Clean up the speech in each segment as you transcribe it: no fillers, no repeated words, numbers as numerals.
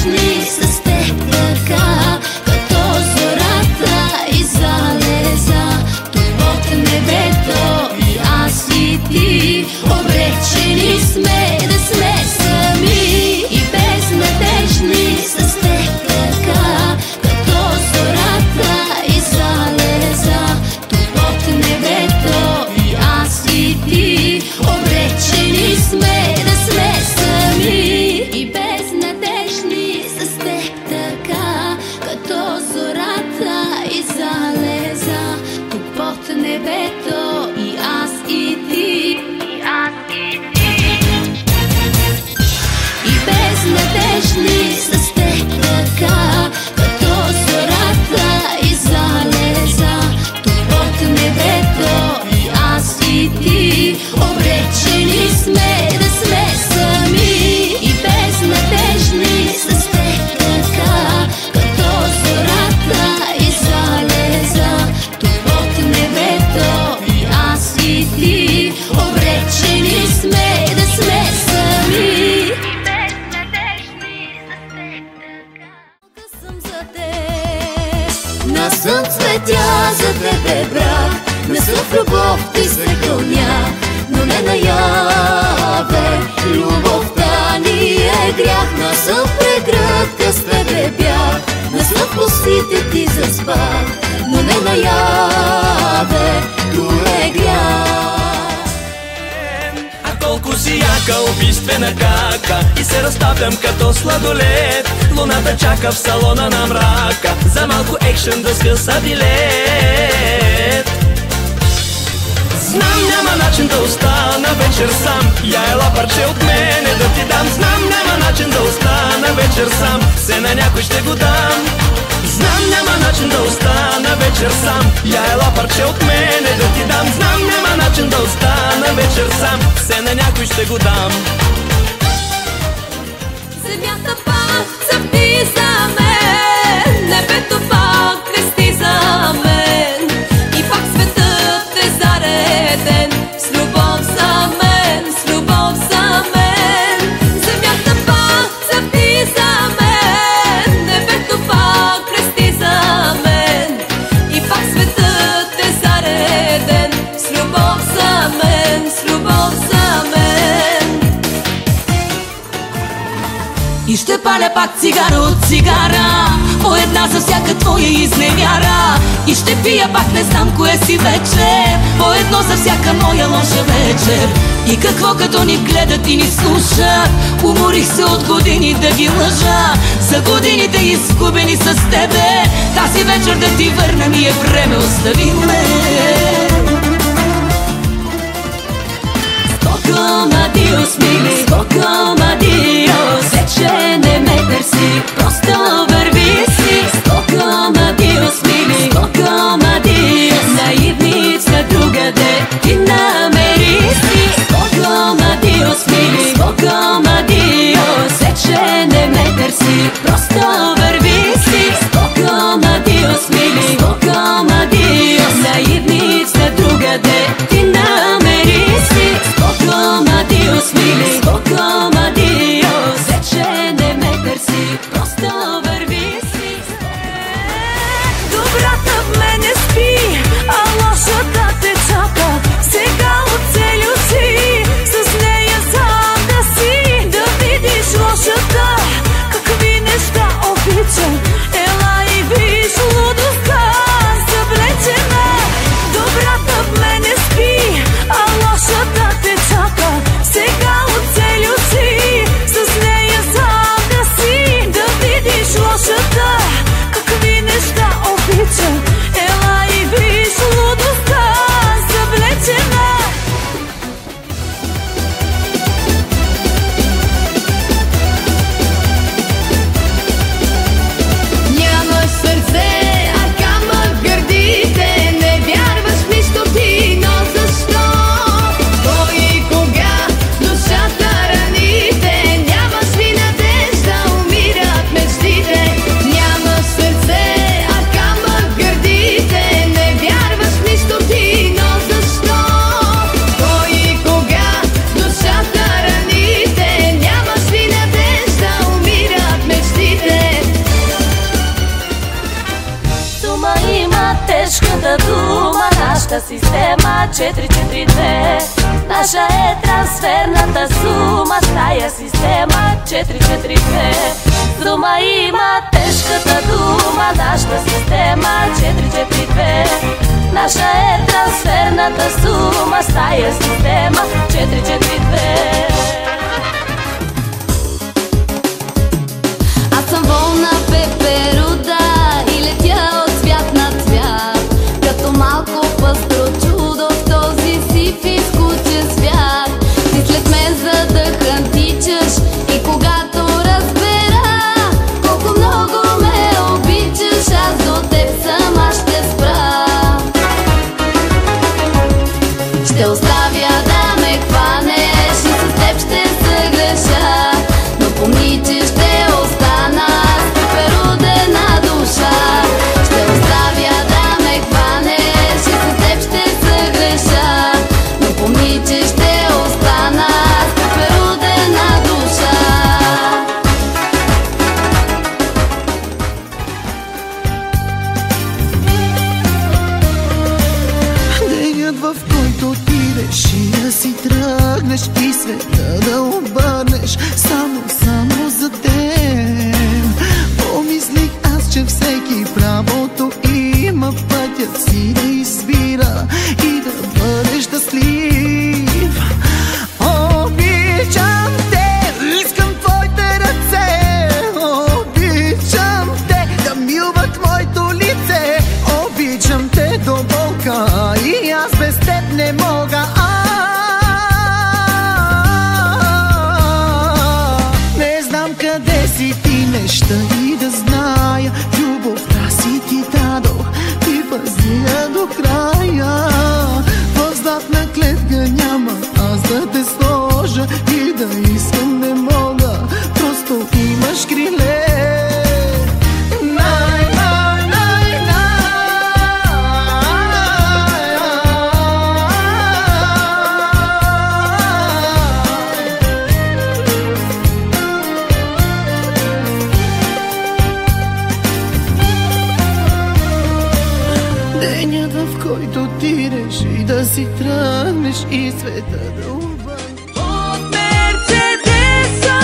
надежни с теб така, като зората и залеза тук под небето. И аз и ти обречени сме да сме сами и безнадежни с теб така, като зората и залеза тук под небето. И аз и ти обречени сме да сме сами и безнадежни с теб така, като зората и залеза тук под небето. И аз и ти, и аз и ти, и безнадежни с теб така, като зората и залеза тук под небето. И аз и ти обречени сме да сме сами и безнадежни с теб така, като зората и залеза тук под небето. И аз и ти обречени сме да сме сами и безнадежни с теб така. Съм за теб, не съм цветя за тебе, брат, не съм в любов ти се кълня, но не наяве. Любовта ни е грях, не съм прегръдка с тебе бях, не съм в косите ти заспах, но не наяве. То е грях. А колко си яка, убийствена кака, и се разтапям като сладолет. Луната чака в салона на мрака, за малко екшен да скъса билет. Знам, няма начин да остана вечер сам, я ела парче от мене да ти дам. Знам, няма начин да остана вечер сам, все на някой ще го дам. Знам, няма начин да остана вечер сам, я ела парче от мене да ти дам. Знам, няма начин да остана вечер сам, все на някой ще го дам. Земята пак цъфти за мен, небето пак крести за мен, и пак светът е зареден с любов за мен, с любов за мен. Земята пак цъфти за мен, небето пак крести за мен, и пак светът е зареден с любов за мен, с любов за мен. И ще паля пак цигара от цигара, по една за всяка твоя изневяра. И ще пия пак не знам кое си вече, по едно за всяка моя лоша вечер. И какво като ни гледат и ни слушат, уморих се от години да ги лъжа. За годините изгубени с тебе, тази вечер да ти върна ми е време, остави ме. Скоком адиос, мили, скоком адиос, вече не ме търси, просто върви си. Скоком адиос, мили, скоком адиос, наивница другаде ти намери си. Скоком адиос, мили, скоком адиос, вече не ме търси, просто върви си. Скоком адиос, мили, скоком адиос, наивница другаде ти намери си. Скоком адиос, мили, скоком адиос, вече не ме търси, просто върви си. Добрата в мене спи, а лошата те чака. Сега оцелю си, с нея сам да си, да видиш лошата какви неща обича. Ела и виж лудостта съблечена. Добрата в мене спи, а лошата те чака. Сега оцелю Наша е трансферната сума с тая система 442. Сума има тежката дума, нашата система 442. Наша е трансферната сума с тая система 442. Аз съм волна пеперуда и летя от цвят на цвят, като малко пъстро чудо в този си физкучен свят. Ти след мен за да хантичаш и когато разбера колко много ме обичаш, аз до теб сама ще спра. Ще оставя да ме хванеш и с теб ще се греша, но помни, че ще остана с пеперудена душа. Ще оставя да ме хванеш и с теб ще се греша, но помни, че ще остана с пеперудена душа. Денят, в който ти реши да си тръгнеш и света да обърнеш само за теб. Помислих аз, че всеки правото има пътят си да избира и да бъде щастлив. Обичам те, искам твоите ръце, обичам те да милват моето лице, обичам те до болка и аз без теб не мога. Не знам къде си ти, неща и да зная, любовта си ти дадох, ти пази я до края. В златна клетка няма аз да те сложа и да искам не мога, просто имаш криле. Денят, в който ти реши да си тръгнеш и света да обърнеш. От Мерцедеса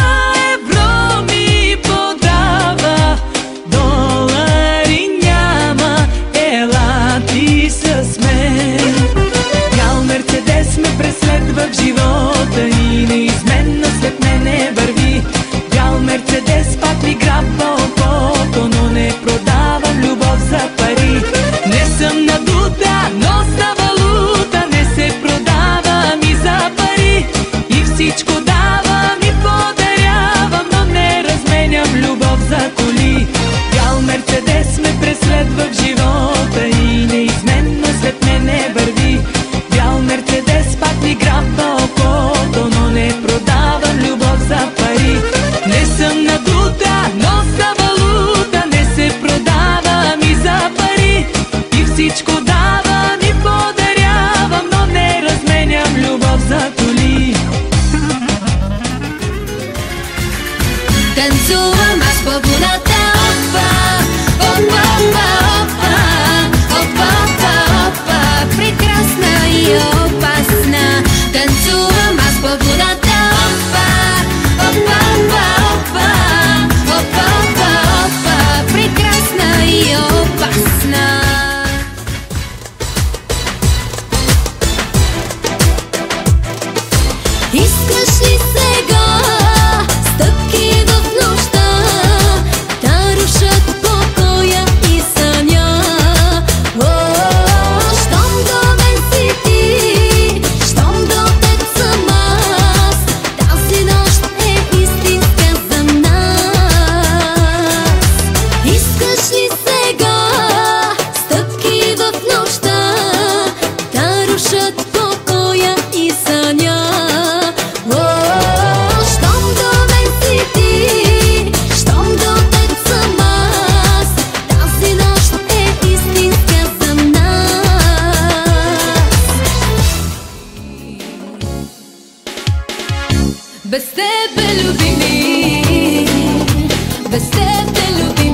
евро ми подава, долари няма, ела ти с мен. Бял Мерцедес ме преследва в живота и неизменно след мене върви. Бял Мерцедес пак ми грабва окото, но не продавам любов за пари. Не съм надута, но за валута не се продавам и за пари. И всичко давам и подарявам, но не разменям любов за коли. Бял Мерцедес ме преследва в живота и неизменно след мене върви. Бял Мерцедес пак ми грабва окото, но не продавам любов за пари. Не съм надута, но за валута не се продавам и за пари. И всичко давам и подарявам, но не разменям любов за коли. Танцувам аз по водата, опа, опа, опа, опа, опа, опа, опа, прекрасна и опасна. Танцувам аз по водата, опа, опа, опа, опа, опа, опа, опа, прекрасна и опасна. Искаш ли сега стъпки в нощта да рушат покоя и съня? Щом до мен си ти, щом до теб съм аз, тази нощ е истинска за нас. Искаш ли сега стъпки в нощта да рушат покоя и съня? Щом до мен си ти, щом до теб съм аз, тази нощ е истинска за нас. Без тебе, любими, без тебе, любими.